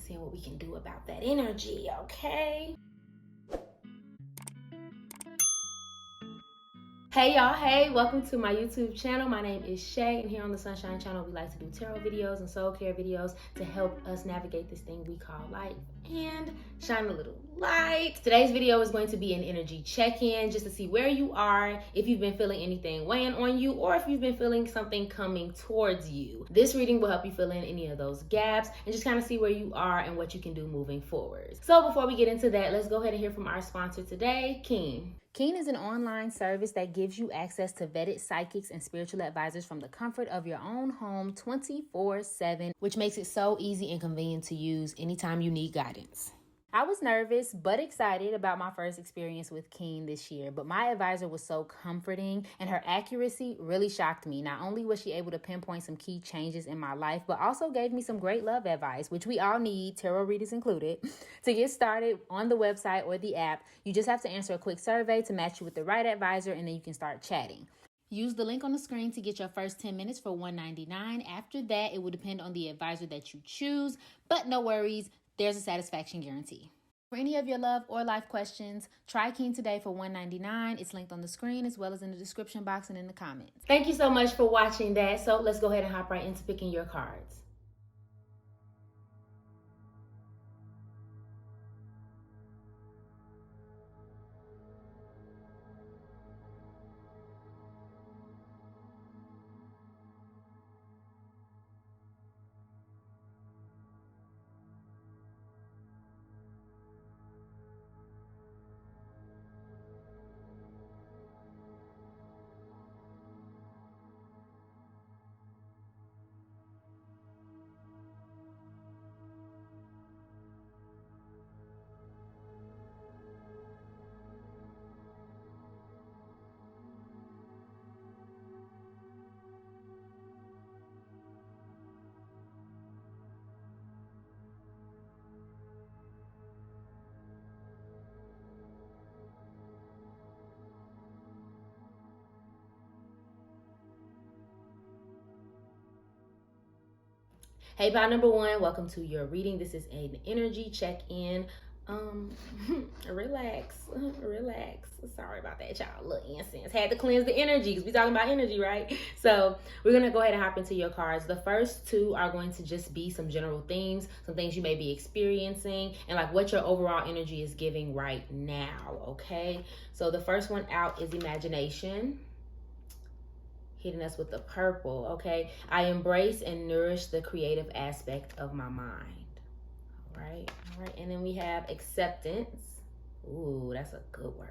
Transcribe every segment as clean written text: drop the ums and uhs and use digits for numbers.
seeing what we can do about that energy, okay? Hey y'all, hey, welcome to my YouTube channel. My name is Shay, and here on the Sunshine channel, we like to do tarot videos and soul care videos to help us navigate this thing we call life and shine a little light. Today's video is going to be an energy check-in just to see where you are, if you've been feeling anything weighing on you, or if you've been feeling something coming towards you. This reading will help you fill in any of those gaps and just kind of see where you are and what you can do moving forward. So before we get into that, let's go ahead and hear from our sponsor today, Keen. Keen is an online service that gives you access to vetted psychics and spiritual advisors from the comfort of your own home 24/7, which makes it so easy and convenient to use anytime you need guidance. I was nervous but excited about my first experience with Keen this year, but my advisor was so comforting and her accuracy really shocked me. Not only was she able to pinpoint some key changes in my life, but also gave me some great love advice, which we all need, tarot readers included. To get started on the website or the app, you just have to answer a quick survey to match you with the right advisor, and then you can start chatting. Use the link on the screen to get your first 10 minutes for $1.99. After that, it will depend on the advisor that you choose, but no worries. There's a satisfaction guarantee. For any of your love or life questions, try Keen today for $1.99. It's linked on the screen as well as in the description box and in the comments. Thank you so much for watching that. So let's go ahead and hop right into picking your cards. Hey, bot number one, welcome to your reading. This is an energy check-in. Relax. Sorry about that, y'all. Little incense. Had to cleanse the energy because we talking about energy, right? So we're going to go ahead and hop into your cards. The first two are going to just be some general themes, some things you may be experiencing, and like what your overall energy is giving right now, okay? So the first one out is imagination. Hitting us with the purple, okay? I embrace and nourish the creative aspect of my mind. All right. And then we have acceptance. Ooh, that's a good word.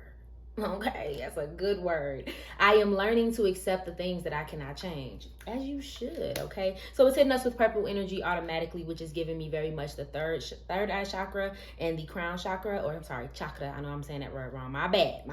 Okay, that's a good word. I am learning to accept the things that I cannot change, as you should, okay? So it's hitting us with purple energy automatically, which is giving me very much the third eye chakra and the crown chakra, or I'm sorry, chakra. I know I'm saying that word wrong. My bad.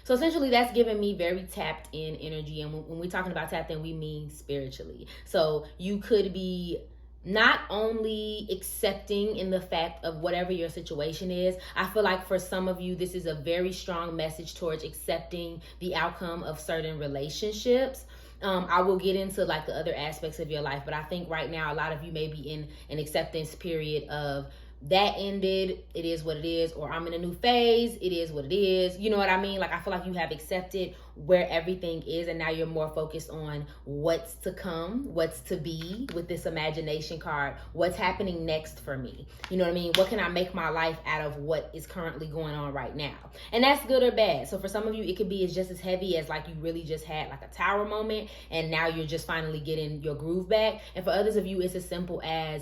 So essentially that's giving me very tapped in energy. And when we're talking about tapped in, we mean spiritually. So you could be not only accepting in the fact of whatever your situation is. I feel like for some of you, this is a very strong message towards accepting the outcome of certain relationships. I will get into like the other aspects of your life, but I think right now a lot of you may be in an acceptance period of that ended, it is what it is, or I'm in a new phase, it is what it is. You know what I mean? Like I feel like you have accepted where everything is, and now you're more focused on what's to come, what's to be with this imagination card, what's happening next for me. You know what I mean? What can I make my life out of what is currently going on right now? And that's good or bad. So for some of you, it could be just as heavy as like you really just had like a tower moment and now you're just finally getting your groove back. And for others of you, it's as simple as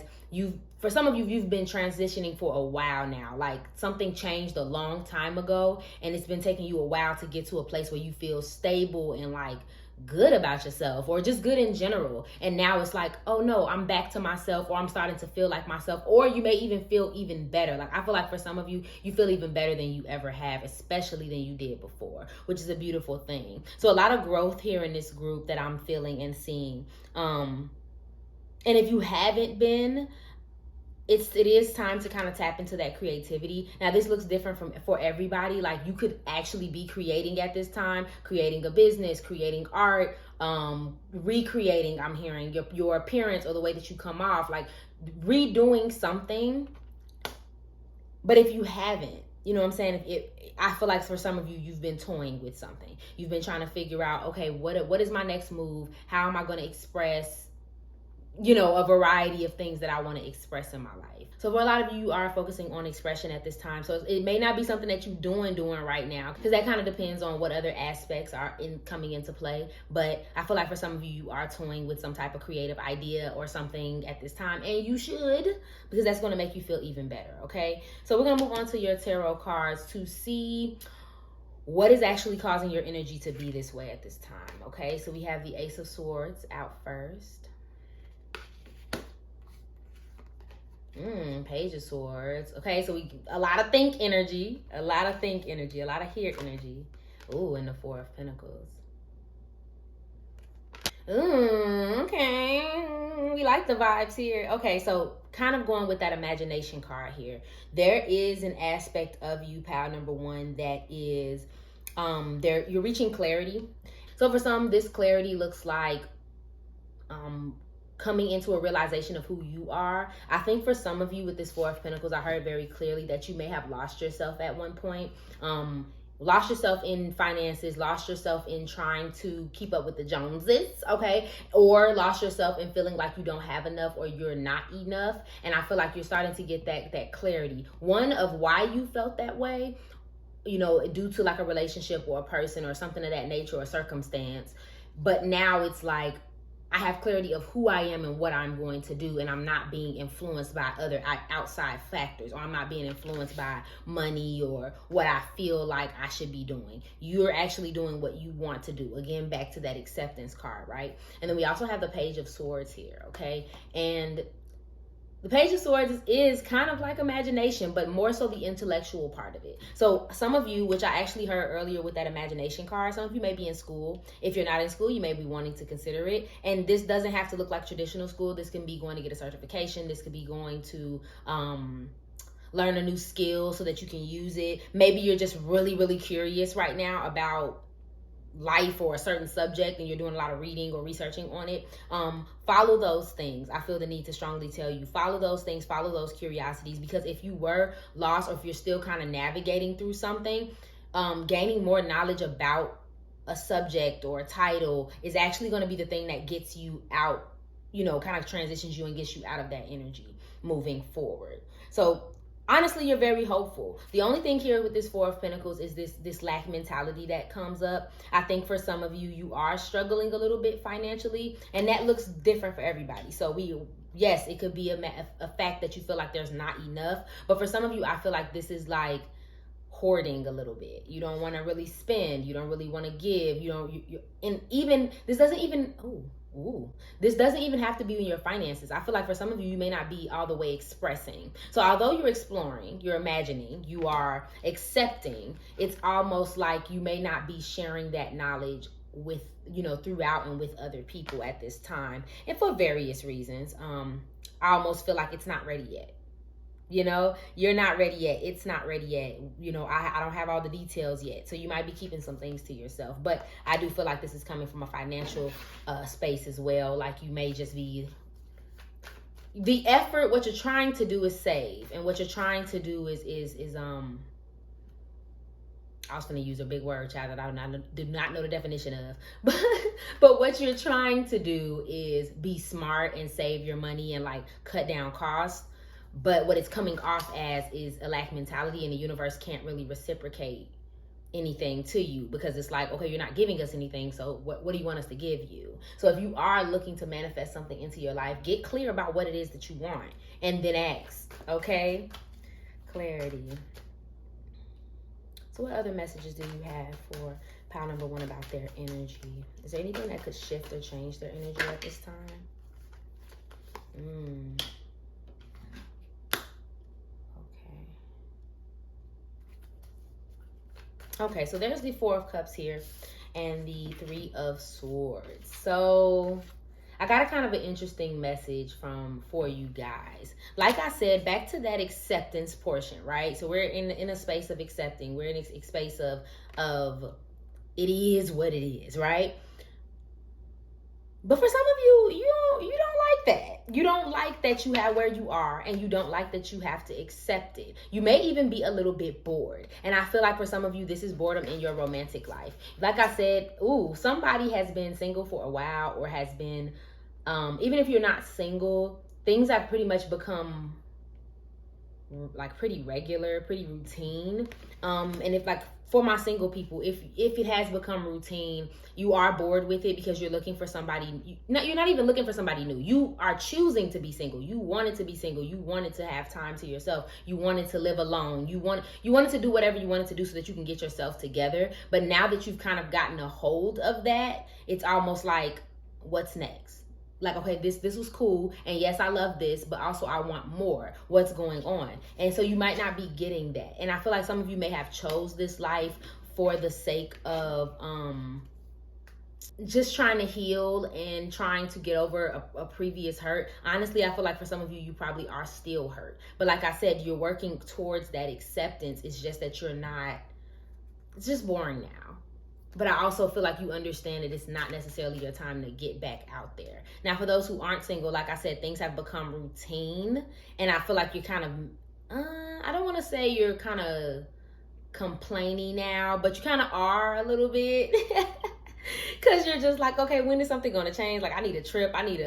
for some of you, you've been transitioning for a while now. Like something changed a long time ago and it's been taking you a while to get to a place where you feel stable and like good about yourself, or just good in general. And now it's like, oh no, I'm back to myself, or I'm starting to feel like myself, or you may even feel even better. Like I feel like for some of you, you feel even better than you ever have, especially than you did before, which is a beautiful thing. So a lot of growth here in this group that I'm feeling and seeing. And if you haven't been, it is time to kind of tap into that creativity. Now this looks different for everybody. Like you could actually be creating at this time, creating a business, creating art, recreating, I'm hearing your appearance or the way that you come off, like redoing something But if you haven't, you know what I'm saying? I feel like for some of you, you've been toying with something. You've been trying to figure out, okay, what is my next move? How am I going to express, a variety of things that I want to express in my life. So for a lot of you are focusing on expression at this time. So it may not be something that you're doing right now, because that kind of depends on what other aspects are coming into play. But I feel like for some of you, you are toying with some type of creative idea or something at this time, and you should, because that's going to make you feel even better. Okay, so we're going to move on to your tarot cards to see what is actually causing your energy to be this way at this time. Okay, so we have the Ace of Swords out first. Page of Swords. Okay, so a lot of think energy, a lot of hear energy. Ooh, and the Four of Pentacles. Okay, we like the vibes here. Okay, so kind of going with that imagination card here. There is an aspect of you, pal number one, that is you're reaching clarity. So for some, this clarity looks like coming into a realization of who you are. I think for some of you with this Four of Pentacles, I heard very clearly that you may have lost yourself at one point. Lost yourself in finances, lost yourself in trying to keep up with the Joneses, okay? Or lost yourself in feeling like you don't have enough or you're not enough. And I feel like you're starting to get that clarity. One, of why you felt that way, due to like a relationship or a person or something of that nature or circumstance. But now it's like, I have clarity of who I am and what I'm going to do, and I'm not being influenced by other outside factors, or I'm not being influenced by money or what I feel like I should be doing. You're actually doing what you want to do. Again, back to that acceptance card, right? And then we also have the Page of Swords here, okay? And the Page of Swords is kind of like imagination, but more so the intellectual part of it. So some of you, which I actually heard earlier with that imagination card, some of you may be in school. If you're not in school, you may be wanting to consider it. And this doesn't have to look like traditional school. This can be going to get a certification. This could be going to learn a new skill so that you can use it. Maybe you're just really, really curious right now about life or a certain subject and you're doing a lot of reading or researching on it. Follow those things. I feel the need to strongly tell you, follow those things, follow those curiosities, because if you were lost or if you're still kind of navigating through something, gaining more knowledge about a subject or a title is actually going to be the thing that gets you out, kind of transitions you and gets you out of that energy moving forward. So honestly, you're very hopeful. The only thing here with this Four of Pentacles is this lack mentality that comes up. I think for some of you, you are struggling a little bit financially, and that looks different for everybody. So yes, it could be a fact that you feel like there's not enough. But for some of you, I feel like this is like hoarding a little bit. You don't want to really spend. You don't really want to give. And even this doesn't even, this doesn't even have to be in your finances. I feel like for some of you, you may not be all the way expressing. So although you're exploring, you're imagining, you are accepting, it's almost like you may not be sharing that knowledge with, throughout and with other people at this time. And for various reasons, I almost feel like it's not ready yet. You're not ready yet. It's not ready yet. I don't have all the details yet. So you might be keeping some things to yourself. But I do feel like this is coming from a financial space as well. Like you may just be, the effort, what you're trying to do is save. And what you're trying to do is I was going to use a big word, child, that I do not know the definition of. But what you're trying to do is be smart and save your money and like cut down costs. But what it's coming off as is a lack mentality, and the universe can't really reciprocate anything to you, because it's like, okay, you're not giving us anything, so what do you want us to give you? So if you are looking to manifest something into your life, get clear about what it is that you want and then ask, okay? Clarity. So what other messages do you have for pile number one about their energy? Is there anything that could shift or change their energy at this time? Okay, so there's the Four of Cups here and the Three of Swords. So I got a kind of an interesting message for you guys. Like I said, back to that acceptance portion, right? So we're in a space of accepting. We're in a space of it is what it is, right? But for some of you, you don't like that. You don't like that you have where you are, and you don't like that you have to accept it. You may even be a little bit bored. And I feel like for some of you, this is boredom in your romantic life. Like I said, somebody has been single for a while, or has been, even if you're not single, things have pretty much become like pretty regular, pretty routine. And if, like, for my single people, if it has become routine, you are bored with it because you're looking for somebody. You're not even looking for somebody new. You are choosing to be single. You wanted to be single. You wanted to have time to yourself. You wanted to live alone. You wanted to do whatever you wanted to do so that you can get yourself together. But now that you've kind of gotten a hold of that, it's almost like, what's next? Like, okay, this was cool, and yes, I love this, but also I want more. What's going on? And so you might not be getting that. And I feel like some of you may have chose this life for the sake of just trying to heal and trying to get over a previous hurt. Honestly, I feel like for some of you, you probably are still hurt. But like I said, you're working towards that acceptance. It's just that you're not, it's just boring now. But I also feel like you understand that it's not necessarily your time to get back out there. Now, for those who aren't single, like I said, things have become routine. And I feel like you're kind of, I don't want to say you're kind of complaining now, but you kind of are a little bit. Because you're just like, okay, when is something going to change? Like, I need a trip. I need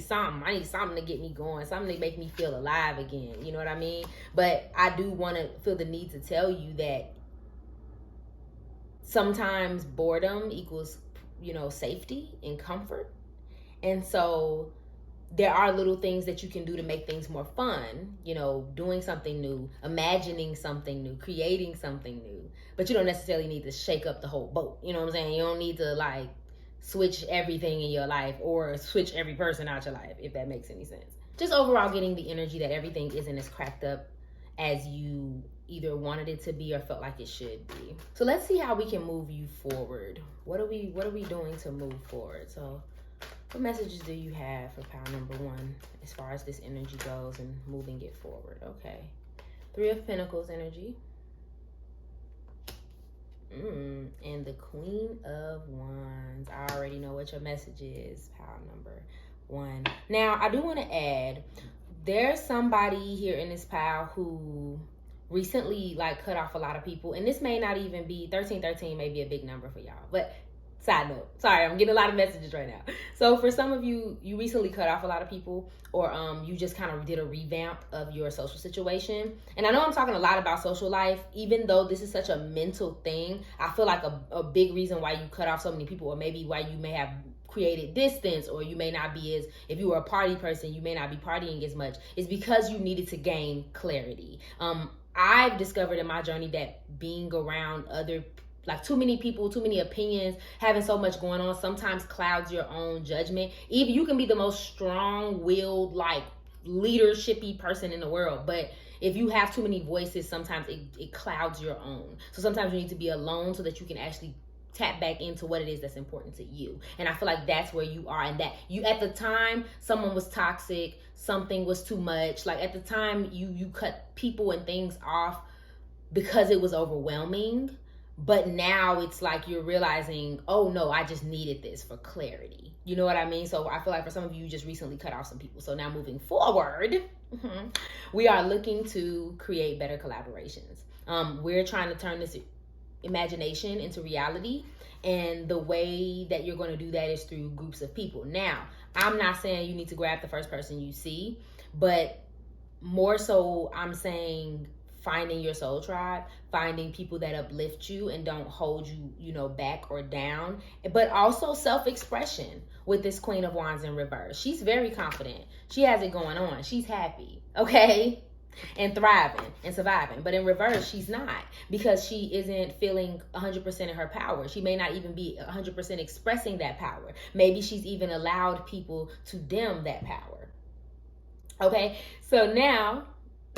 something. I need something to get me going. Something to make me feel alive again. You know what I mean? But I do want to feel the need to tell you that sometimes boredom equals, safety and comfort. And so there are little things that you can do to make things more fun, doing something new, imagining something new, creating something new. But you don't necessarily need to shake up the whole boat. You know what I'm saying? You don't need to, like, switch everything in your life or switch every person out your life, if that makes any sense. Just overall getting the energy that everything isn't as cracked up as you either wanted it to be or felt like it should be. So let's see how we can move you forward. What are we doing to move forward? So what messages do you have for pile number 1 as far as this energy goes and moving it forward? Okay. 3 of Pentacles energy. And the Queen of Wands. I already know what your message is, pile number 1. Now, I do want to add, there's somebody here in this pile who recently, like, cut off a lot of people. And this may not even be, 1313 may be a big number for y'all. But side note, sorry, I'm getting a lot of messages right now. So for some of you, you recently cut off a lot of people, or you just kind of did a revamp of your social situation. And I know I'm talking a lot about social life, even though this is such a mental thing. I feel like a big reason why you cut off so many people, or maybe why you may have created distance, or you may not be as, if you were a party person, you may not be partying as much, is because you needed to gain clarity. I've discovered in my journey that being around other, like, too many people, too many opinions, having so much going on sometimes clouds your own judgment. Even you can be the most strong-willed, like, leadership-y person in the world, but if you have too many voices, sometimes it clouds your own. So sometimes you need to be alone so that you can actually tap back into what it is that's important to you. And I feel like that's where you are, and that you, at the time, someone was toxic, something was too much. Like, at the time, you cut people and things off because it was overwhelming. But now it's like you're realizing, oh no, I just needed this for clarity. You know what I mean? So I feel like for some of you, you just recently cut off some people. So now moving forward, we are looking to create better collaborations. We're trying to turn this imagination into reality. And the way that you're going to do that is through groups of people. Now, I'm not saying you need to grab the first person you see, but more so I'm saying finding your soul tribe, finding people that uplift you and don't hold you, back or down, but also self-expression with this Queen of Wands in reverse. She's very confident. She has it going on. She's happy, okay? And thriving and surviving. But in reverse, she's not, because she isn't feeling 100% of her power. She may not even be 100% expressing that power. Maybe she's even allowed people to dim that power. Okay, so now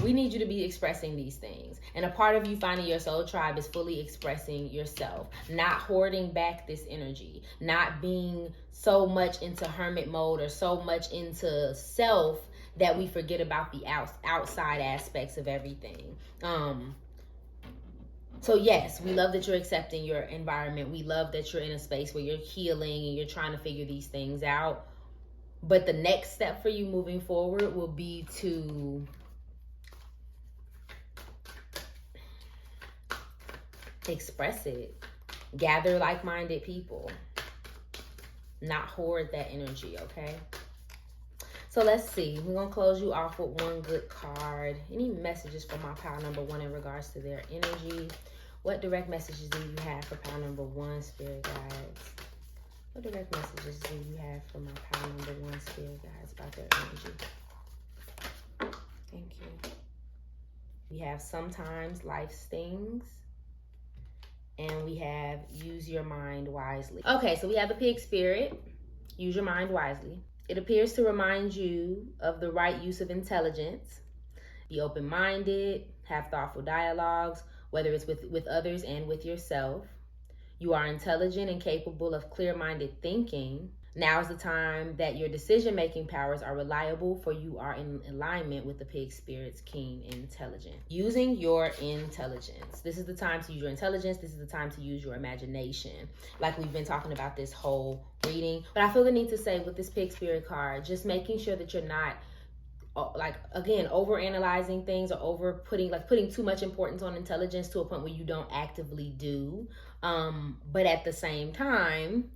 we need you to be expressing these things. And a part of you finding your soul tribe is fully expressing yourself, not hoarding back this energy, not being so much into hermit mode or so much into self that we forget about the outside aspects of everything. So yes, we love that you're accepting your environment. We love that you're in a space where you're healing and you're trying to figure these things out. But the next step for you moving forward will be to express it. Gather like-minded people. Not hoard that energy, okay? So let's see. We're going to close you off with one good card. Any messages for my pile number 1 in regards to their energy? What direct messages do you have for pile number 1, spirit guides? What direct messages do you have for my pile number 1, spirit guides, about their energy? Thank you. We have sometimes life stings. And we have use your mind wisely. Okay, so we have the pig spirit. Use your mind wisely. It appears to remind you of the right use of intelligence. Be open-minded, have thoughtful dialogues, whether it's with others and with yourself. You are intelligent and capable of clear-minded thinking. Now is the time that your decision-making powers are reliable, for you are in alignment with the pig spirit's keen intelligence. Using your intelligence. This is the time to use your intelligence. This is the time to use your imagination. Like we've been talking about this whole reading. But I feel the need to say with this pig spirit card, just making sure that you're not overanalyzing things or putting too much importance on intelligence to a point where you don't actively do. But at the same time,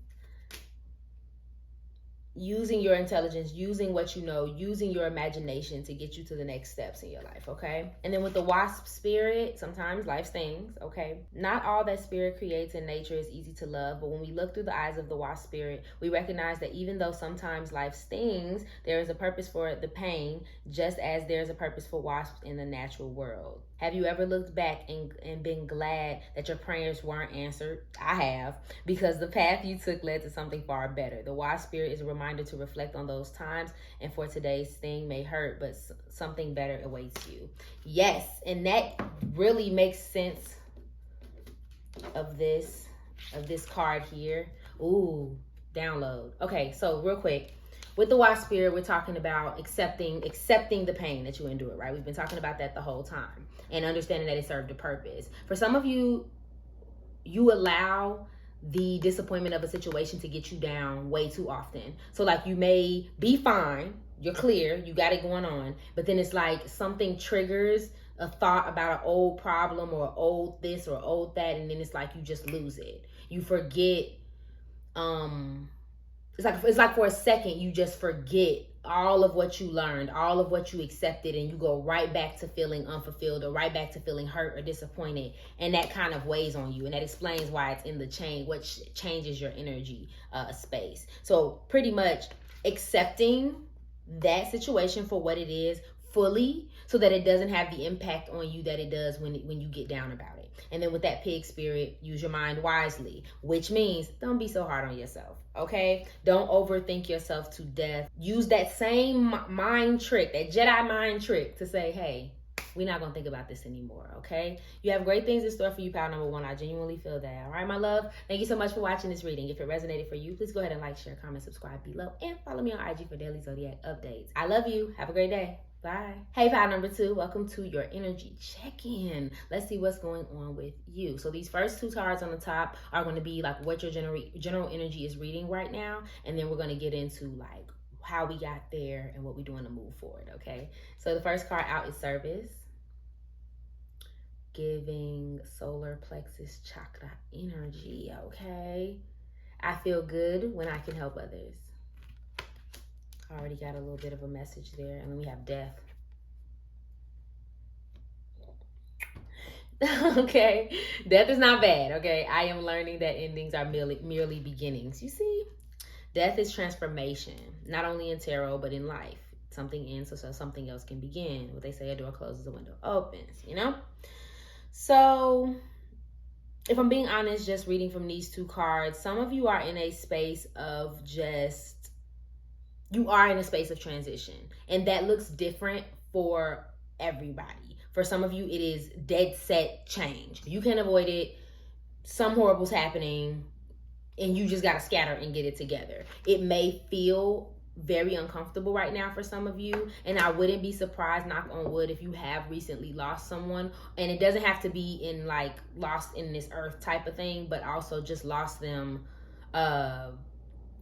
using your intelligence, using what you know, using your imagination to get you to the next steps in your life, okay? And then with the wasp spirit, sometimes life stings, okay? Not all that spirit creates in nature is easy to love, but when we look through the eyes of the wasp spirit, we recognize that even though sometimes life stings, there is a purpose for the pain, just as there's a purpose for wasps in the natural world. Have you ever looked back and been glad that your prayers weren't answered? I have, because the path you took led to something far better. The wasp spirit is a reminder to reflect on those times, and for today's thing may hurt, but something better awaits you. Yes, and that really makes sense of this card here. Ooh, download. Okay, so real quick. With the wasp spirit, we're talking about accepting the pain that you endure, right? We've been talking about that the whole time and understanding that it served a purpose. For some of you, you allow the disappointment of a situation to get you down way too often. So like you may be fine, you're clear, you got it going on, but then it's like something triggers a thought about an old problem or old this or old that, and then it's like you just lose it. You forget, it's like for a second you just forget all of what you learned, all of what you accepted, and you go right back to feeling unfulfilled or right back to feeling hurt or disappointed, and that kind of weighs on you, and that explains why it's in the chain, which changes your energy space. So pretty much accepting that situation for what it is fully, so that it doesn't have the impact on you that it does when you get down about it. And then with that pig spirit, use your mind wisely, which means don't be so hard on yourself, okay? Don't overthink yourself to death. Use that same mind trick, that Jedi mind trick, to say, hey, we're not gonna think about this anymore, okay? You have great things in store for you, pal number 1. I genuinely feel that. All right, my love? Thank you so much for watching this reading. If it resonated for you, please go ahead and like, share, comment, subscribe below, and follow me on IG for daily zodiac updates. I love you. Have a great day. Bye. Hey, pile number 2, welcome to your energy check-in. Let's see what's going on with you. So these first 2 cards on the top are going to be like what your general energy is reading right now, and then we're going to get into like how we got there and what we're doing to move forward, okay? So the first card out is service, giving solar plexus chakra energy, okay? I feel good when I can help others. I already got a little bit of a message there. And then we have death. Okay, death is not bad, okay? I am learning that endings are merely beginnings. You see, death is transformation, not only in tarot, but in life. Something ends so something else can begin. What they say, a door closes, a window opens, you know? So if I'm being honest, just reading from these 2 cards, some of you are in a space of you are in a space of transition, and that looks different for everybody. For some of you, it is dead set change. You can't avoid it. Some horrible's happening, and you just got to scatter and get it together. It may feel very uncomfortable right now for some of you, and I wouldn't be surprised, knock on wood, if you have recently lost someone. And it doesn't have to be in like lost in this earth type of thing, but also just lost them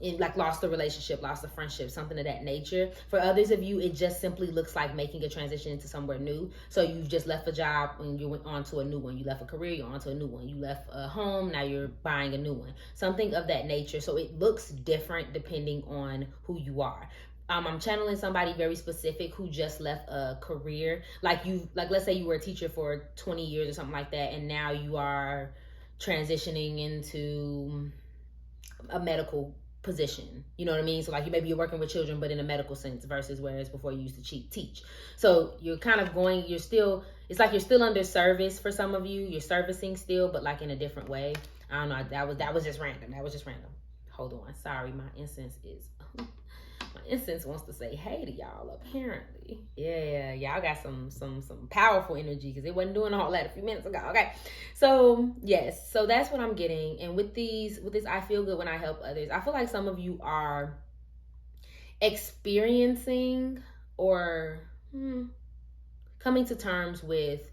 in like lost the relationship, lost the friendship, something of that nature. For others of you, it just simply looks like making a transition into somewhere new. So you've just left a job and you went on to a new one. You left a career, you're on to a new one. You left a home, now you're buying a new one. Something of that nature. So it looks different depending on who you are. I'm channeling somebody very specific who just left a career. Like let's say you were a teacher for 20 years or something like that, and now you are transitioning into a medical position. You know what I mean? So like maybe you're working with children, but in a medical sense versus whereas before you used to teach. So you're kind of going, it's like you're still under service for some of you. You're servicing still, but like in a different way. I don't know. That was just random. Hold on. Sorry, my incense wants to say hey to y'all, apparently. Yeah, y'all got some powerful energy because it wasn't doing all that a few minutes ago. Okay, so yes, so that's what I'm getting. And with this I feel good when I help others. I feel like some of you are experiencing or coming to terms with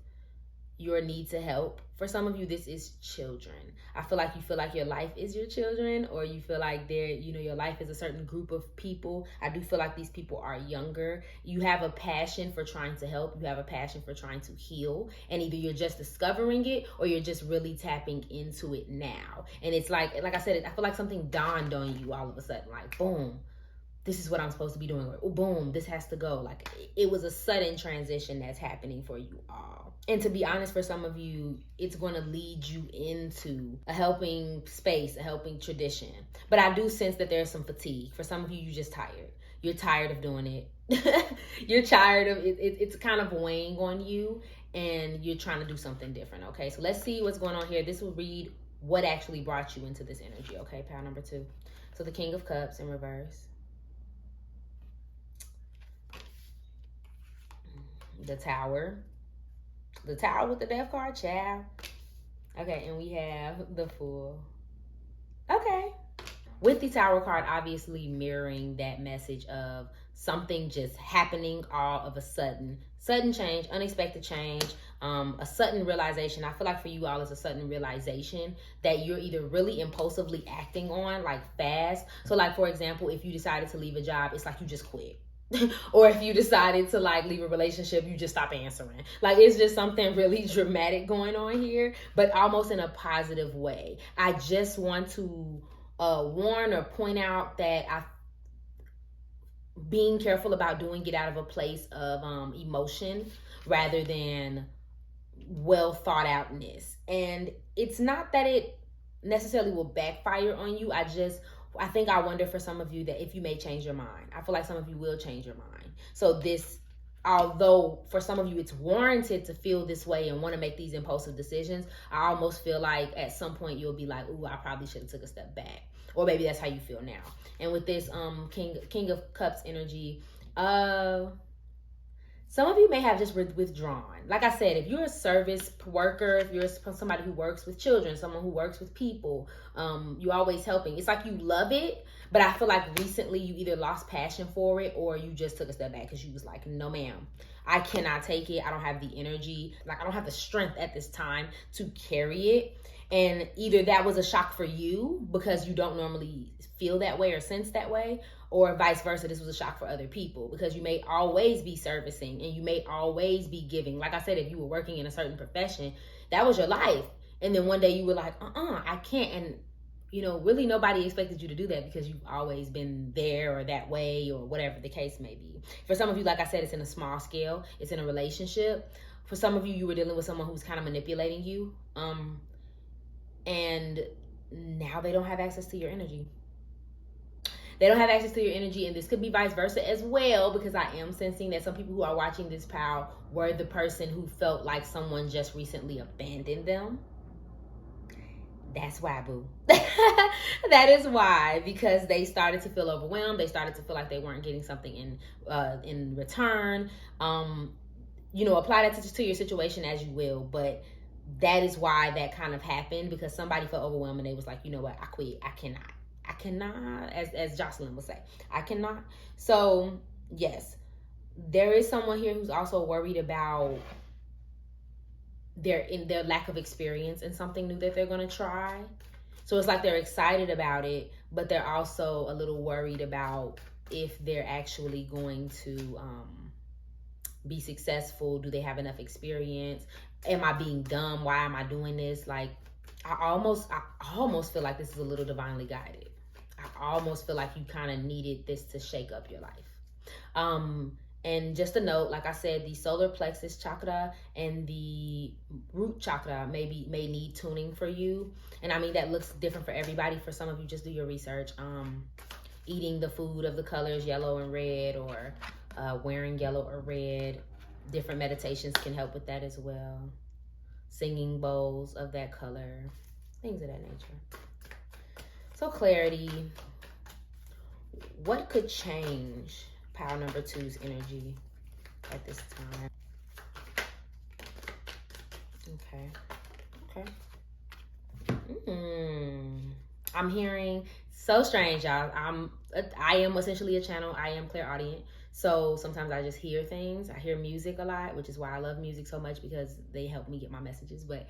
your need to help. For some of you, this is children. I feel like you feel like your life is your children, or you feel like your life is a certain group of people. I do feel like these people are younger. You have a passion for trying to help. You have a passion for trying to heal. And either you're just discovering it or you're just really tapping into it now. And it's like I said, I feel like something dawned on you all of a sudden, like boom, this is what I'm supposed to be doing. Or boom, this has to go. Like it was a sudden transition that's happening for you all. And to be honest, for some of you, it's going to lead you into a helping space, a helping tradition. But I do sense that there's some fatigue. For some of you, you're just tired. You're tired of doing it. You're tired of it. It's kind of weighing on you and you're trying to do something different. Okay, so let's see what's going on here. This will read what actually brought you into this energy. Okay, pile number 2. So the King of Cups in reverse. The Tower. The Tower with the Death card, child. Okay, and we have the Fool. Okay. With the Tower card, obviously mirroring that message of something just happening all of a sudden. Sudden change, unexpected change, a sudden realization. I feel like for you all, it's a sudden realization that you're either really impulsively acting on, like fast. So like, for example, if you decided to leave a job, it's like you just quit. Or if you decided to like leave a relationship, you just stop answering. Like it's just something really dramatic going on here, but almost in a positive way. I just want to warn or point out that being careful about doing it out of a place of emotion rather than well thought outness. And it's not that it necessarily will backfire on you. I think I wonder for some of you that if you may change your mind. I feel like some of you will change your mind. So this, although for some of you it's warranted to feel this way and want to make these impulsive decisions, I almost feel like at some point you'll be like, ooh, I probably should have took a step back. Or maybe that's how you feel now. And with this King of Cups energy, some of you may have just withdrawn. Like I said, if you're a service worker, if you're somebody who works with children, someone who works with people, you're always helping. It's like you love it, but I feel like recently you either lost passion for it or you just took a step back because you was like, no ma'am, I cannot take it. I don't have the energy. Like I don't have the strength at this time to carry it. And either that was a shock for you because you don't normally feel that way or sense that way, or vice versa, this was a shock for other people because you may always be servicing and you may always be giving. Like I said, if you were working in a certain profession, that was your life. And then one day you were like, I can't. And, really nobody expected you to do that because you've always been there or that way or whatever the case may be. For some of you, like I said, it's in a small scale. It's in a relationship. For some of you, you were dealing with someone who's kind of manipulating you. And now they don't have access to your energy. They don't have access to your energy, and this could be vice versa as well, because I am sensing that some people who are watching this pile were the person who felt like someone just recently abandoned them. That's why, boo. That is why, because they started to feel overwhelmed. They started to feel like they weren't getting something in return. Apply that to your situation as you will, but that is why that kind of happened, because somebody felt overwhelmed and they was like, you know what, I quit. I cannot. I cannot, as Jocelyn would say, I cannot. So yes, there is someone here who's also worried about their lack of experience in something new that they're going to try. So it's like they're excited about it, but they're also a little worried about if they're actually going to be successful. Do they have enough experience? Am I being dumb? Why am I doing this? Like, I almost feel like this is a little divinely guided. I almost feel like you kind of needed this to shake up your life. And just a note, like I said, the solar plexus chakra and the root chakra may need tuning for you. And I mean, that looks different for everybody. For some of you, just do your research. Eating the food of the colors yellow and red, or wearing yellow or red. Different meditations can help with that as well. Singing bowls of that color, things of that nature. So clarity, what could change pile number 2's energy at this time? Okay. I'm hearing, so strange, y'all. I am essentially a channel. I am clairaudient. So sometimes I just hear things. I hear music a lot, which is why I love music so much, because they help me get my messages. But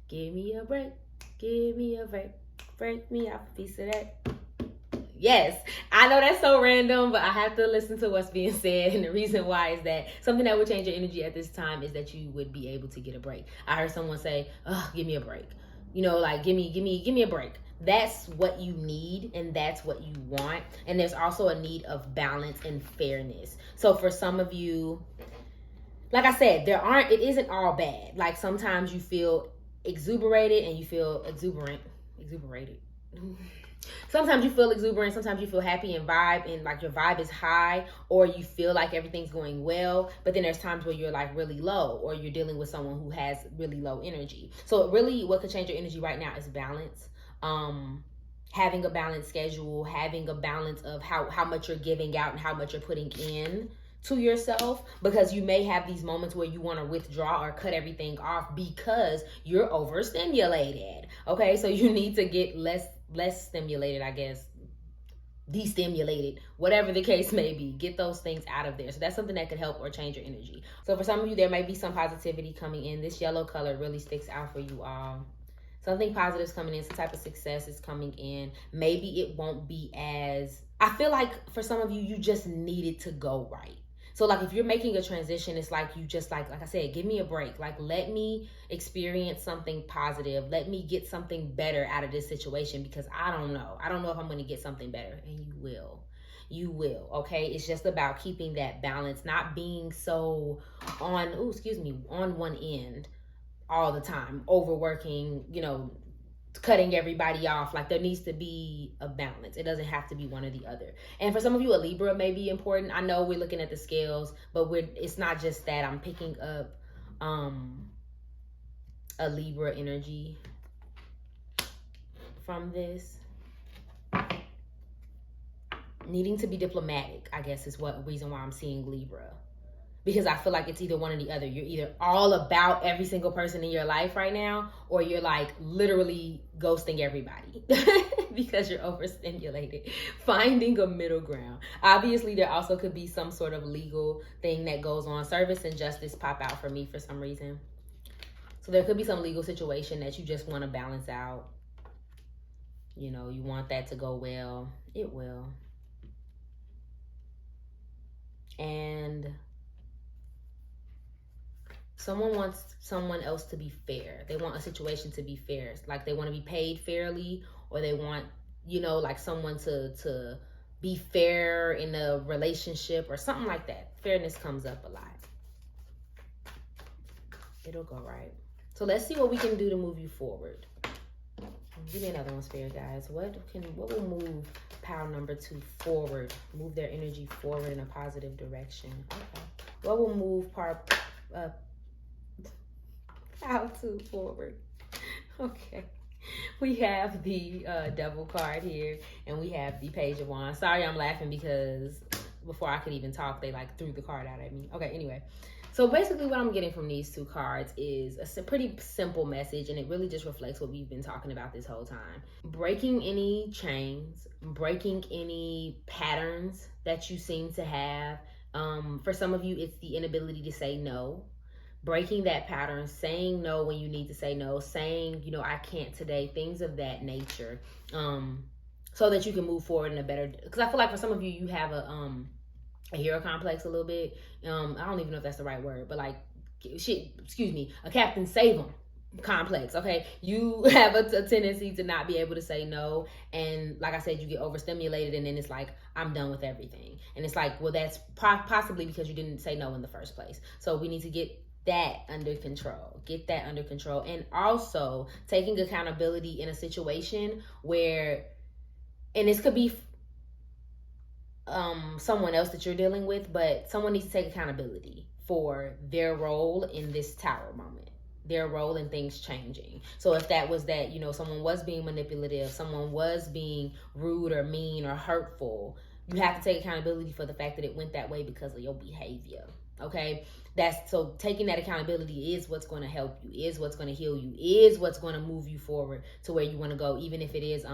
give me a break. Give me a break. Break me off a piece of that. Yes, I know that's so random, but I have to listen to what's being said. And the reason why is that something that would change your energy at this time is that you would be able to get a break. I heard someone say, "Oh, give me a break." You know, like give me a break. That's what you need, and that's what you want. And there's also a need of balance and fairness. So for some of you, like I said, it isn't all bad. Like sometimes you feel exuberated and you feel exuberated. Sometimes you feel exuberant, sometimes you feel happy and vibe, and like your vibe is high, or you feel like everything's going well. But then there's times where you're like really low, or you're dealing with someone who has really low energy. So really what could change your energy right now is balance. Having a balanced schedule, having a balance of how much you're giving out and how much you're putting in to yourself, because you may have these moments where you want to withdraw or cut everything off because you're overstimulated. Okay, so you need to get less stimulated, I guess, destimulated, whatever the case may be. Get those things out of there. So that's something that could help or change your energy. So for some of you, there might be some positivity coming in. This yellow color really sticks out for you all. Something positive is coming in, some type of success is coming in. Maybe it won't be as, I feel like for some of you, you just need it to go right. So like if you're making a transition, it's like you just like I said, give me a break. Like let me experience something positive. Let me get something better out of this situation, because I don't know. I don't know if I'm going to get something better, and you will. You will, okay? It's just about keeping that balance, not being so on one end all the time, overworking, cutting everybody off. Like there needs to be a balance. It doesn't have to be one or the other. And for some of you, a Libra may be important. I know we're looking at the scales, but it's not just that. I'm picking up a Libra energy from this. Needing to be diplomatic, I guess, is what reason why I'm seeing Libra. Because I feel like it's either one or the other. You're either all about every single person in your life right now, or you're like literally ghosting everybody because you're overstimulated. Finding a middle ground. Obviously, there also could be some sort of legal thing that goes on. Service and justice pop out for me for some reason. So there could be some legal situation that you just want to balance out. You want that to go well. It will. And someone wants someone else to be fair. They want a situation to be fair. Like they want to be paid fairly, or they want, like someone to be fair in a relationship or something like that. Fairness comes up a lot. It'll go right. So let's see what we can do to move you forward. Give me another one, Spirit guys. What will move pile number 2 forward? Move their energy forward in a positive direction. Okay. What will move pile 2 forward? Okay. We have the Devil card here, and we have the Page of Wands. Sorry, I'm laughing because before I could even talk, they like threw the card out at me. Okay, anyway. So basically what I'm getting from these two cards is a pretty simple message, and it really just reflects what we've been talking about this whole time. Breaking any chains, breaking any patterns that you seem to have. For some of you, it's the inability to say no. Breaking that pattern, saying no when you need to say no, saying, I can't today, things of that nature, so that you can move forward in a better, because I feel like for some of you, you have a hero complex a little bit. I don't even know if that's the right word, but like, a Captain Save 'em complex. Okay, you have a tendency to not be able to say no, and like I said, you get overstimulated, and then it's like, I'm done with everything, and it's like, well, that's possibly because you didn't say no in the first place. So we need to get that under control. Get that under control. And also taking accountability in a situation where, and this could be someone else that you're dealing with, but someone needs to take accountability for their role in this tower moment, their role in things changing. So if that was that, someone was being manipulative, someone was being rude or mean or hurtful, you have to take accountability for the fact that it went that way because of your behavior. Okay, so taking that accountability is what's going to help you, is what's going to heal you, is what's going to move you forward to where you want to go, even if it is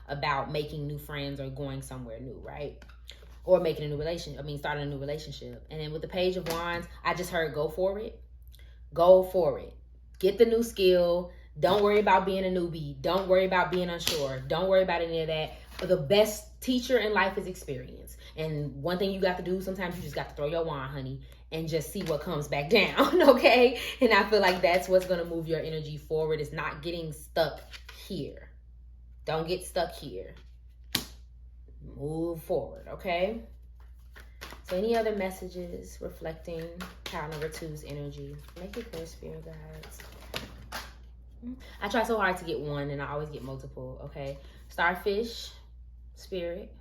about making new friends or going somewhere new, right? Or making a new starting a new relationship. And then with the Page of Wands, I just heard go for it. Go for it. Get the new skill. Don't worry about being a newbie. Don't worry about being unsure. Don't worry about any of that. The best teacher in life is experience. And one thing you got to do, sometimes you just got to throw your wand, honey, and just see what comes back down, okay? And I feel like that's what's going to move your energy forward. It's not getting stuck here. Don't get stuck here. Move forward, okay? So any other messages reflecting pile number 2's energy? Make it clear, spirit guides. I try so hard to get one, and I always get multiple, okay? Starfish, spirit.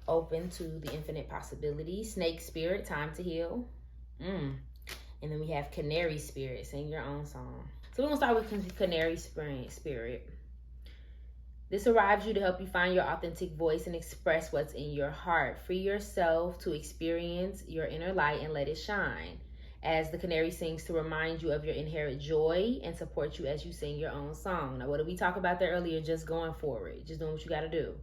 Open to the infinite possibilities. Snake spirit, time to heal. And then we have canary spirit, sing your own song. So we're going to start with canary spirit. This arrives you to help you find your authentic voice and express what's in your heart. Free yourself to experience your inner light and let it shine. As the canary sings to remind you of your inherent joy and support you as you sing your own song. Now, what did we talk about there earlier? Just going for it. Just doing what you got to do.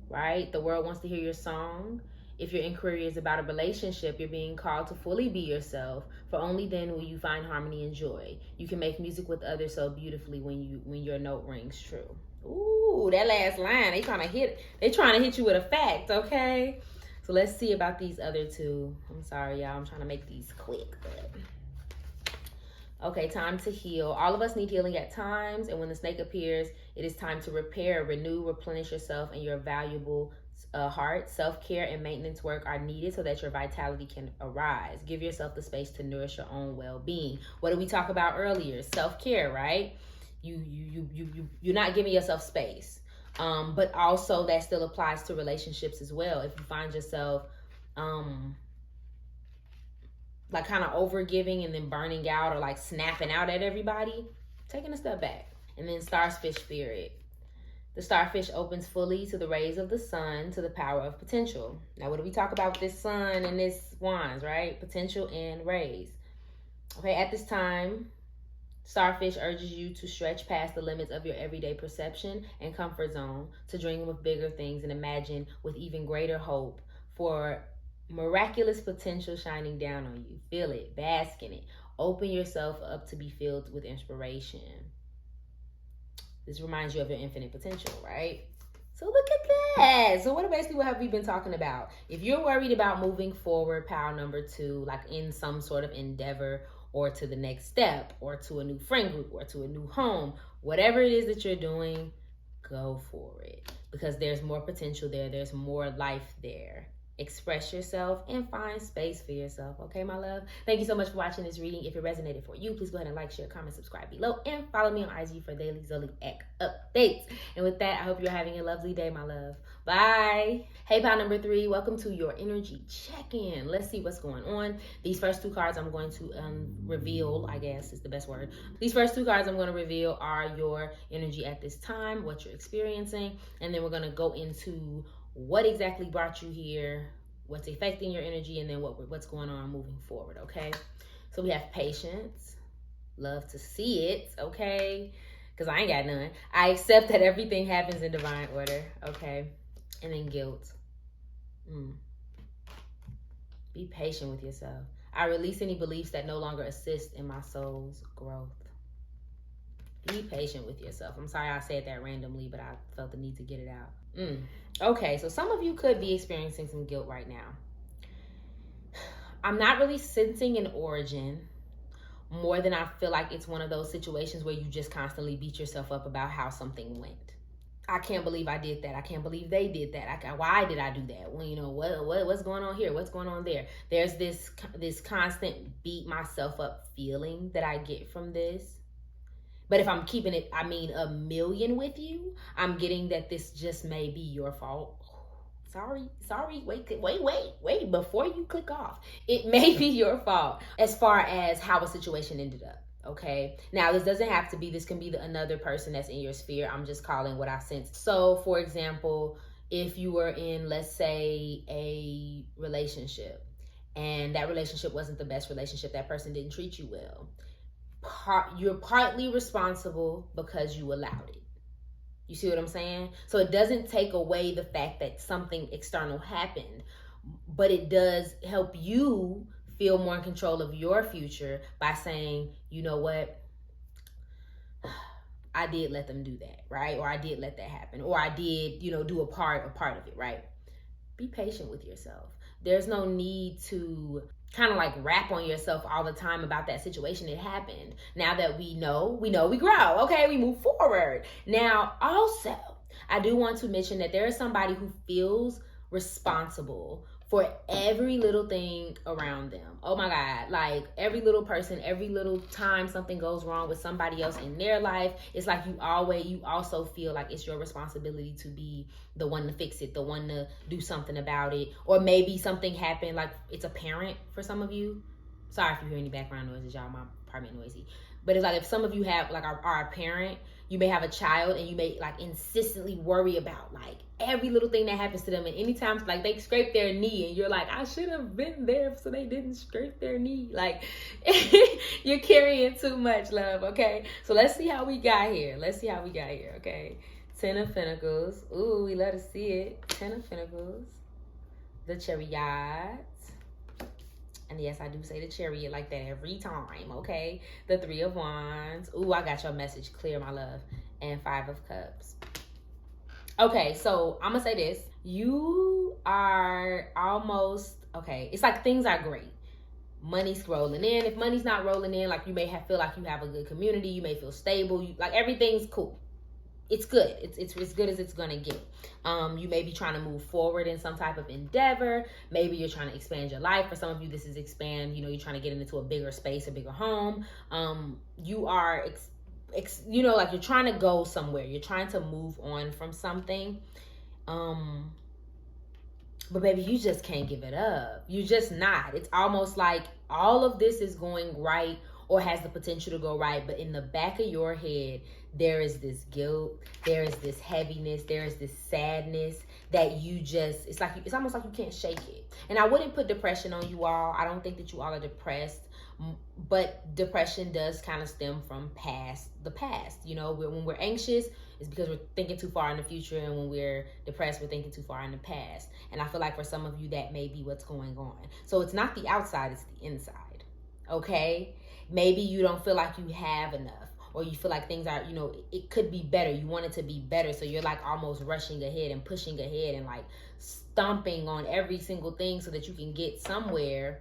Right? The world wants to hear your song. If your inquiry is about a relationship, you're being called to fully be yourself, for only then will you find harmony and joy. You can make music with others so beautifully when your note rings true. Ooh, that last line, they trying to hit you with a fact, okay? So let's see about these other two. I'm sorry, y'all. I'm trying to make these quick, but okay, time to heal. All of us need healing at times, and when the snake appears, it is time to repair, renew, replenish yourself and your valuable heart. Self-care and maintenance work are needed so that your vitality can arise. Give yourself the space to nourish your own well-being. What did we talk about earlier? Self-care, right? You're not giving yourself space. But also that still applies to relationships as well. If you find yourself like kind of over giving and then burning out, or like snapping out at everybody, taking a step back. And then starfish spirit. The starfish opens fully to the rays of the sun, to the power of potential. Now, what do we talk about with this sun and this wands, right? Potential and rays. Okay, at this time, starfish urges you to stretch past the limits of your everyday perception and comfort zone, to dream of bigger things and imagine with even greater hope for miraculous potential shining down on you. Feel it, bask in it. Open yourself up to be filled with inspiration. This reminds you of your infinite potential, right? So look at that. So what have we been talking about? If you're worried about moving forward, pile number 2, like in some sort of endeavor, or to the next step, or to a new friend group, or to a new home, whatever it is that you're doing, go for it. Because there's more potential there. There's more life there. Express yourself and find space for yourself. Okay, my love? Thank you so much for watching this reading. If it resonated for you, please go ahead and like, share, comment, subscribe below, and follow me on IG for daily zodiac updates. And with that, I hope you're having a lovely day, my love. Bye. Hey, pile number 3, welcome to your energy check-in. Let's see what's going on. These first 2 cards I'm going to reveal, I guess is the best word. These first 2 cards I'm going to reveal are your energy at this time, what you're experiencing, and then we're going to go into what exactly brought you here, what's affecting your energy, and then what's going on moving forward. Okay, so we have patience, love to see it. Okay, because I ain't got none. I accept that everything happens in divine order. Okay, and then guilt. Be patient with yourself. I release any beliefs that no longer assist in my soul's growth. Be patient with yourself. I'm sorry I said that randomly, but I felt the need to get it out. Okay, so some of you could be experiencing some guilt right now. I'm not really sensing an origin more than I feel like it's one of those situations where you just constantly beat yourself up about how something went. I can't believe I did that. I can't believe they did that. Why did I do that? Well, you know, what's going on here? What's going on there? There's this constant beat myself up feeling that I get from this. But if I'm keeping it, a million with you, I'm getting that this just may be your fault. Sorry, wait, before you click off. It may be your fault as far as how a situation ended up. Okay, now this doesn't have to be, this can be another person that's in your sphere. I'm just calling what I sense. So for example, if you were in, let's say, a relationship and that relationship wasn't the best relationship, that person didn't treat you well, you're partly responsible because you allowed it. You see what I'm saying? So it doesn't take away the fact that something external happened, but it does help you feel more in control of your future by saying, you know what, I did let them do that, right? Or I did let that happen, or I did, do a part of it, right? Be patient with yourself. There's no need to kind of like rap on yourself all the time about that situation. It happened. Now that we know, we grow. Okay, we move forward. Now, also, I do want to mention that there is somebody who feels responsible for every little thing around them. Oh my God, like every little person, every little time something goes wrong with somebody else in their life, it's like you also feel like it's your responsibility to be the one to fix it, the one to do something about it. Or maybe something happened, like it's a parent for some of you. Sorry if you hear any background noises, y'all, my apartment noisy. But it's like if some of you have like are a parent, you may have a child and you may like insistently worry about like every little thing that happens to them. And anytime like they scrape their knee and you're like, I should have been there so they didn't scrape their knee. Like you're carrying too much, love. Okay, so let's see how we got here. Okay, 10 of Pentacles. Ooh, we love to see it. 10 of Pentacles. The Chariot. And yes, I do say the Chariot like that every time, okay? The 3 of Wands. Ooh, I got your message clear, my love. And 5 of Cups. Okay, so I'm going to say this. You are almost, okay, it's like things are great. Money's rolling in. If money's not rolling in, like you may feel like you have a good community. You may feel stable. Like everything's cool. It's good. It's as good as it's going to get. You may be trying to move forward in some type of endeavor. Maybe you're trying to expand your life. For some of you, this is expand. You're trying to get into a bigger space, a bigger home. You are, like you're trying to go somewhere. You're trying to move on from something. But baby, you just can't give it up. You're just not. It's almost like all of this is going right or has the potential to go right, but in the back of your head, there is this guilt, there is this heaviness, there is this sadness that you just, it's almost like you can't shake it. And I wouldn't put depression on you all. I don't think that you all are depressed, but depression does kind of stem from the past. When we're anxious, it's because we're thinking too far in the future, and when we're depressed, we're thinking too far in the past. And I feel like for some of you, that may be what's going on. So it's not the outside, it's the inside, okay? Maybe you don't feel like you have enough, or you feel like things are, it could be better. You want it to be better. So you're like almost rushing ahead and pushing ahead and like stomping on every single thing so that you can get somewhere.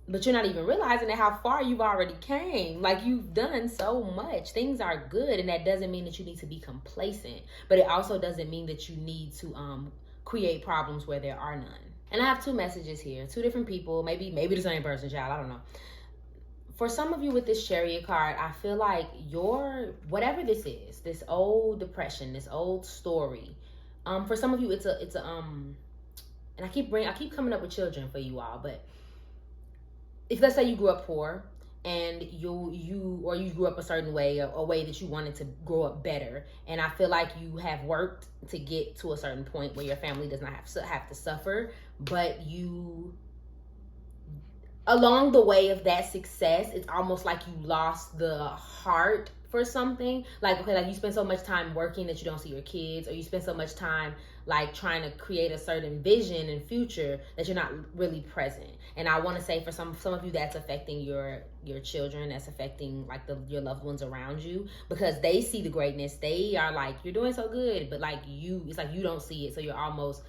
But you're not even realizing that how far you've already came. Like you've done so much. Things are good. And that doesn't mean that you need to be complacent. But it also doesn't mean that you need to create problems where there are none. And I have 2 messages here. 2 different people. Maybe the same person, child. I don't know. For some of you with this Chariot card, I feel like whatever this is, this old depression, this old story, for some of you, it's a and I keep coming up with children for you all, but if let's say you grew up poor and you grew up a certain way, a way that you wanted to grow up better, and I feel like you have worked to get to a certain point where your family does not have to suffer, but you, along the way of that success, it's almost like you lost the heart for something. Like, okay, like you spend so much time working that you don't see your kids, or you spend so much time like trying to create a certain vision and future that you're not really present. And I want to say for some of you, that's affecting your children, that's affecting like your loved ones around you, because they see the greatness. They are like, you're doing so good, but like it's like you don't see it, so you're almost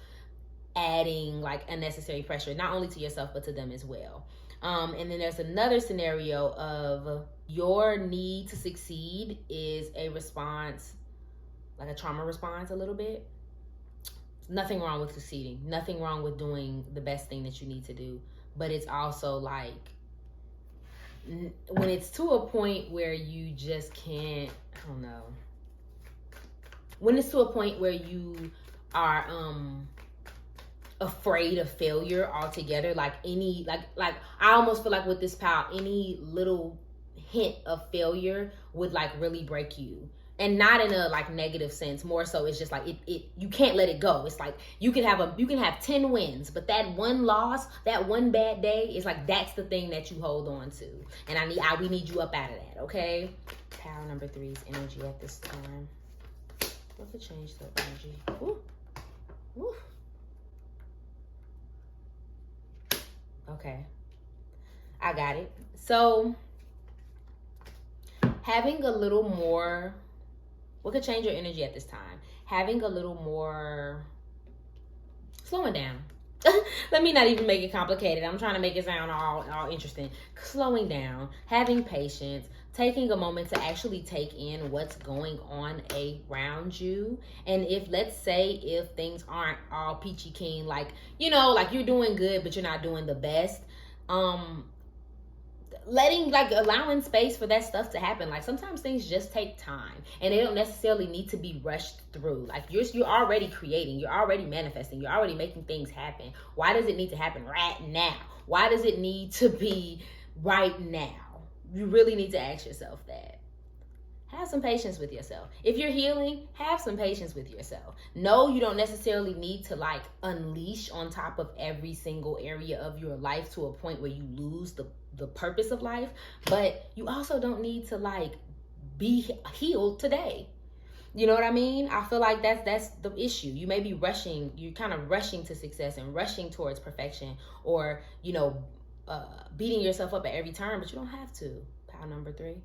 adding like unnecessary pressure, not only to yourself but to them as well. And then there's another scenario of your need to succeed is a response, like a trauma response a little bit. Nothing wrong with succeeding, nothing wrong with doing the best thing that you need to do, but it's also like when it's to a point where you just can't, I don't know, when it's to a point where you are afraid of failure altogether, like any like I almost feel like with this pal, any little hint of failure would like really break you, and not in a like negative sense, more so it's just like it you can't let it go. It's like you can have 10 wins, but that one loss, that one bad day is like, that's the thing that you hold on to, and we need you up out of that. Okay, pal number 3's energy at this time. What could change the energy? Ooh. Ooh. Okay, I got it. So having a little more, what could change your energy at this time? Having a little more, slowing down. Let me not even make it complicated. I'm trying to make it sound all interesting. Slowing down, having patience, taking a moment to actually take in what's going on around you. And if, let's say, if things aren't all peachy keen, like, you know, like you're doing good, but you're not doing the best, allowing space for that stuff to happen. Like sometimes things just take time, and they don't necessarily need to be rushed through. Like you're already creating, you're already manifesting, you're already making things happen. Why does it need to happen right now? Why does it need to be right now? You really need to ask yourself that. Have some patience with yourself. If you're healing, have some patience with yourself. No, you don't necessarily need to like unleash on top of every single area of your life to a point where you lose the purpose of life, but you also don't need to like be healed today. You know what I mean? I feel like that's the issue. You may be rushing, you're kind of rushing to success and rushing towards perfection, or, you know, beating yourself up at every turn, but you don't have to. Pile number 3.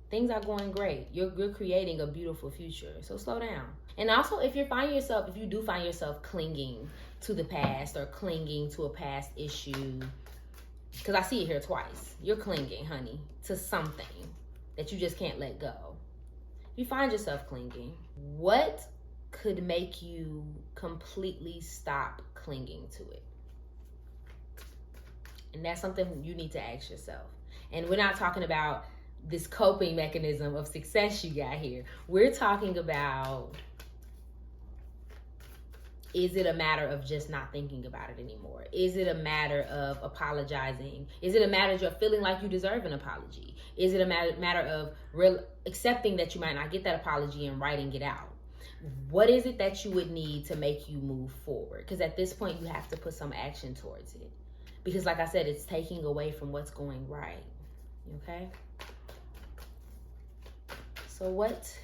Things are going great. You're creating a beautiful future. So slow down. And also, if you do find yourself clinging to the past or clinging to a past issue, because I see it here twice. You're clinging, honey, to something that you just can't let go. If you find yourself clinging, what could make you completely stop clinging to it? And that's something you need to ask yourself. And we're not talking about this coping mechanism of success you got here. We're talking about, is it a matter of just not thinking about it anymore? Is it a matter of apologizing? Is it a matter of you're feeling like you deserve an apology? Is it a matter of accepting that you might not get that apology and writing it out? What is it that you would need to make you move forward? Because at this point, you have to put some action towards it. Because like I said, it's taking away from what's going right. Okay? So what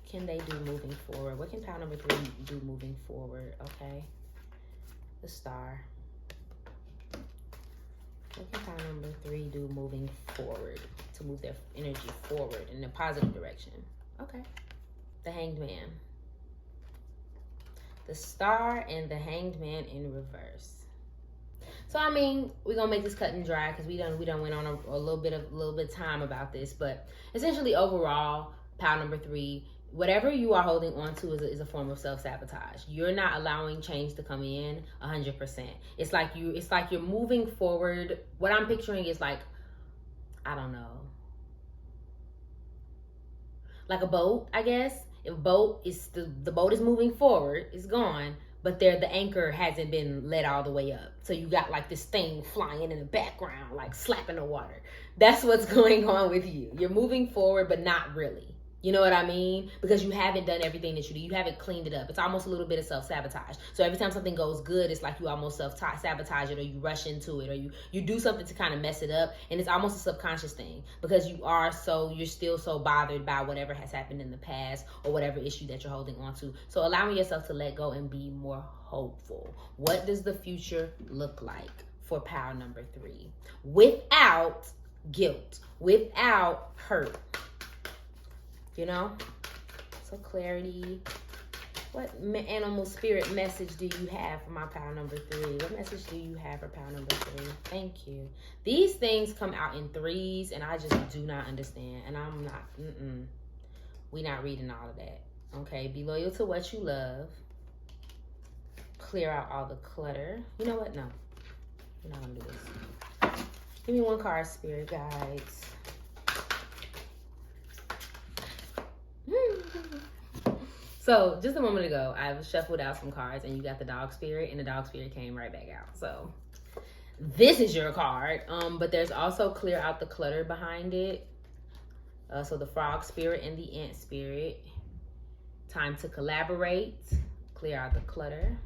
can they do moving forward? What can pile number 3 do moving forward? Okay. The Star. What can pile number 3 do moving forward to move their energy forward in a positive direction? Okay. The Hanged Man. The Star and the Hanged Man in reverse. So I mean, we're gonna make this cut and dry because we done went on a little bit of time about this, but essentially overall, pile number 3, whatever you are holding on to is a form of self-sabotage. You're not allowing change to come in 100%. It's like you're moving forward. What I'm picturing is like, I don't know, like a boat, I guess. If the boat is moving forward, it's gone, but the anchor hasn't been let all the way up. So you got like this thing flying in the background, like slapping the water. That's what's going on with you. You're moving forward, but not really. You know what I mean? Because you haven't done everything that you do. You haven't cleaned it up. It's almost a little bit of self-sabotage. So every time something goes good, it's like you almost self-sabotage it, or you rush into it, or you do something to kind of mess it up. And it's almost a subconscious thing because you're still so bothered by whatever has happened in the past or whatever issue that you're holding on to. So allowing yourself to let go and be more hopeful. What does the future look like for pile number 3? Without guilt, without hurt. You know, so clarity. What animal spirit message do you have for my pile number 3? What message do you have for pile number 3? Thank you. These things come out in 3s, and I just do not understand. And I'm not, we not reading all of that. Okay, be loyal to what you love. Clear out all the clutter. You know what? No, we're not gonna do this. Give me one card, spirit guides. So just a moment ago, I shuffled out some cards and you got the dog spirit, and the dog spirit came right back out. So this is your card, but there's also clear out the clutter behind it. So the frog spirit and the ant spirit. Time to collaborate, clear out the clutter.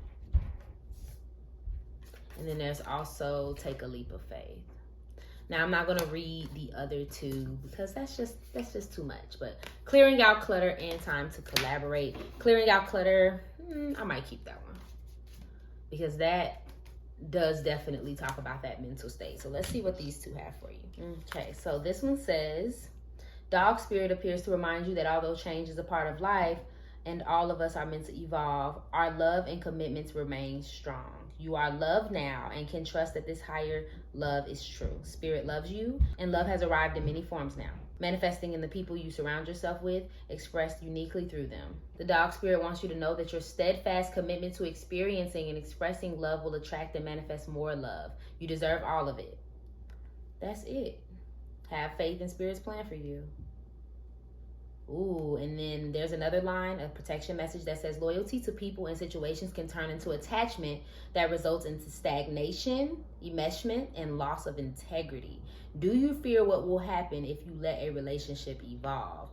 And then there's also take a leap of faith. Now, I'm not going to read the other 2 because that's just too much. But clearing out clutter and time to collaborate. Clearing out clutter, I might keep that one because that does definitely talk about that mental state. So let's see what these 2 have for you. Okay, so this one says, dog spirit appears to remind you that although change is a part of life and all of us are meant to evolve, our love and commitments remain strong. You are loved now and can trust that this higher love is true. Spirit loves you, and love has arrived in many forms now, manifesting in the people you surround yourself with, expressed uniquely through them. The dog spirit wants you to know that your steadfast commitment to experiencing and expressing love will attract and manifest more love. You deserve all of it. That's it. Have faith in Spirit's plan for you. Ooh, and then there's another line, a protection message that says loyalty to people and situations can turn into attachment that results into stagnation, enmeshment, and loss of integrity. Do you fear what will happen if you let a relationship evolve?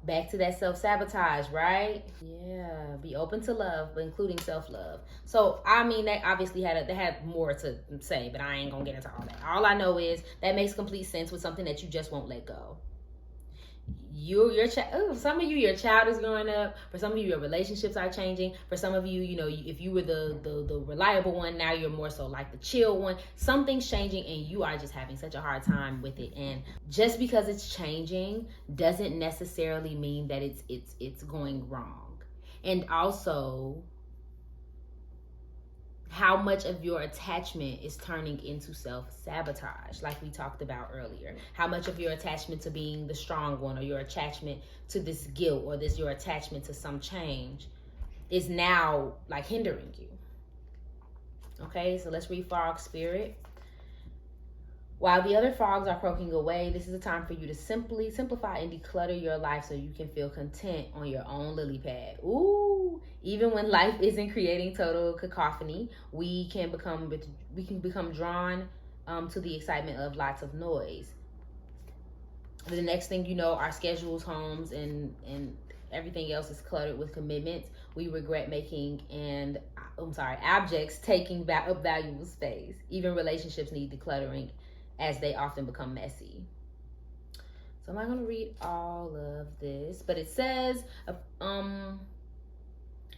Back to that self-sabotage, right? Yeah, be open to love, but including self-love. So, I mean, they obviously had more to say, but I ain't gonna get into all that. All I know is that makes complete sense with something that you just won't let go. Some of you, your child is growing up. For some of you, your relationships are changing. For some of you, you know, if you were the reliable one, now you're more so like the chill one. Something's changing and you are just having such a hard time with it. And just because it's changing doesn't necessarily mean that it's going wrong. And also, how much of your attachment is turning into self-sabotage, like we talked about earlier. How much of your attachment to being the strong one, or your attachment to this guilt, or your attachment to some change is now like hindering you. Okay, so let's read Frog Spirit. While the other frogs are croaking away, this is a time for you to simply simplify and declutter your life so you can feel content on your own lily pad. Ooh, even when life isn't creating total cacophony, we can become drawn to the excitement of lots of noise. The next thing you know, our schedules, homes, and everything else is cluttered with commitments we regret making, and objects taking up valuable space. Even relationships need decluttering, as they often become messy. So I'm not going to read all of this, but it says,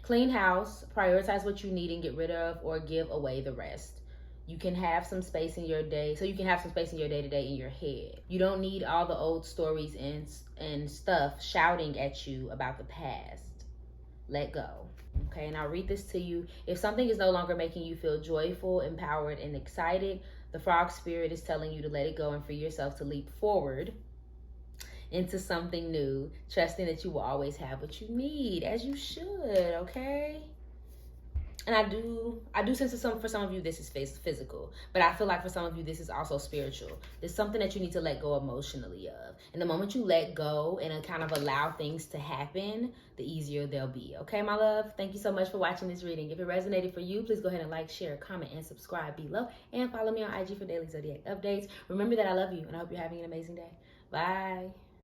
clean house, prioritize what you need and get rid of or give away the rest. You can have some space in your day, so you can have some space in your day-to-day in your head. You don't need all the old stories and stuff shouting at you about the past. Let go. Okay, and I'll read this to you. If something is no longer making you feel joyful, empowered, and excited, the frog spirit is telling you to let it go and free yourself to leap forward into something new, trusting that you will always have what you need, as you should, okay? And I do sense that for some of you this is physical, but I feel like for some of you this is also spiritual. There's something that you need to let go emotionally of, and the moment you let go and kind of allow things to happen, the easier they'll be. Okay, my love, thank you so much for watching this reading. If it resonated for you, please go ahead and like, share, comment, and subscribe below, and follow me on IG for daily zodiac updates. Remember that I love you, and I hope you're having an amazing day. Bye.